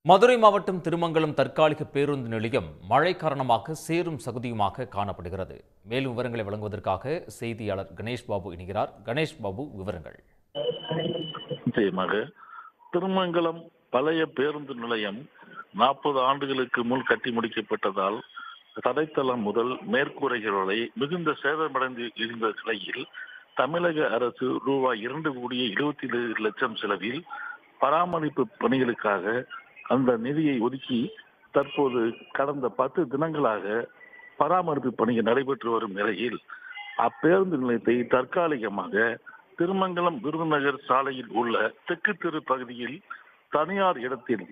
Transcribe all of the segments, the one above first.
மதுரை மாவட்டம் திருமங்கலம் தற்காலிக பேருந்து நிலையம் மழை காரணமாக சேரும் சகுதியுமாக காணப்படுகிறது. மேலும் விவரங்களை வழங்குவதற்காக செய்தியாளர் கணேஷ் பாபு இணைகிறார். கணேஷ் பாபு, விவரங்கள். நிச்சயமாக திருமங்கலம் பழைய பேருந்து நிலையம் 40 ஆண்டுகளுக்கு முன் கட்டி முடிக்கப்பட்டதால் தரைத்தளம் முதல் மேற்கூரைகள் வரை மிகுந்த சேதமடைந்து இருந்த நிலையில் தமிழக அரசு ரூபாய் 2,77,00,000 செலவில் பராமரிப்பு பணிகளுக்காக அந்த நிதியை ஒதுக்கி தற்போது கடந்த 10 தினங்களாக பராமரிப்பு பணிகள் நடைபெற்று வரும் நிலையில் அப்பேருந்து நிலையத்தை தற்காலிகமாக திருமங்கலம் விருதுநகர் சாலையில் உள்ள தெற்கு தெரு பகுதியில் தனியார் இடத்தில்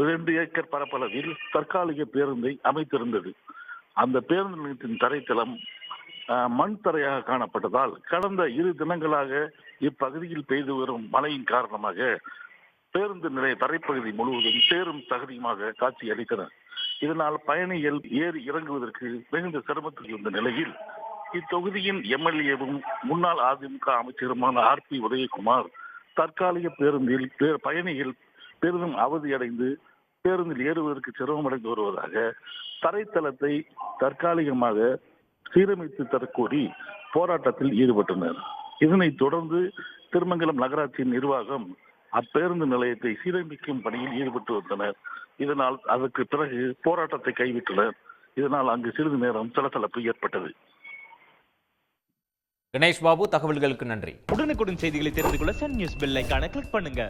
2 ஏக்கர் பரப்பளவில் தற்காலிக பேருந்தை அமைத்திருந்தது. அந்த பேருந்து நிலையத்தின் தரைத்தளம் மண் தரையாக காணப்பட்டதால் கடந்த 2 தினங்களாக இப்பகுதியில் பெய்து வரும் மழையின் காரணமாக பேருந்து நிலைய தரைப்பகுதி முழுவதும் சேரும் தகுதியுமாக காட்சி அளித்தனர். இதனால் பயணிகள் ஏறி இறங்குவதற்கு மிகுந்த சிரமத்தில் இருந்த நிலையில் இத்தொகுதியின் எம்எல்ஏவும் முன்னாள் அதிமுக அமைச்சருமான ஆர்.பி. உதயகுமார் தற்காலிக பேருந்தில் பயணிகள் பெரிதும் அவதியடைந்து பேருந்தில் ஏறுவதற்கு சிரமமடைந்து வருவதாக தரைத்தளத்தை தற்காலிகமாக சீரமைத்து தரக்கோரி போராட்டத்தில் ஈடுபட்டனர். இதனைத் தொடர்ந்து திருமங்கலம் நகராட்சியின் நிர்வாகம் அப்பேருந்து நிலையத்தை சீரமைக்கும் பணியில் ஈடுபட்டு வந்தனர். இதனால் அதற்கு பிறகு போராட்டத்தை கைவிட்டனர். இதனால் அங்கு சிறிது நேரம் சலசலப்பு ஏற்பட்டது. கணேஷ் பாபு, தகவல்களுக்கு நன்றி. உடனுக்குடன் செய்திகளை தெரிந்து கொள்ள சன் நியூஸ் பெல் ஐகானை கிளிக் பண்ணுங்க.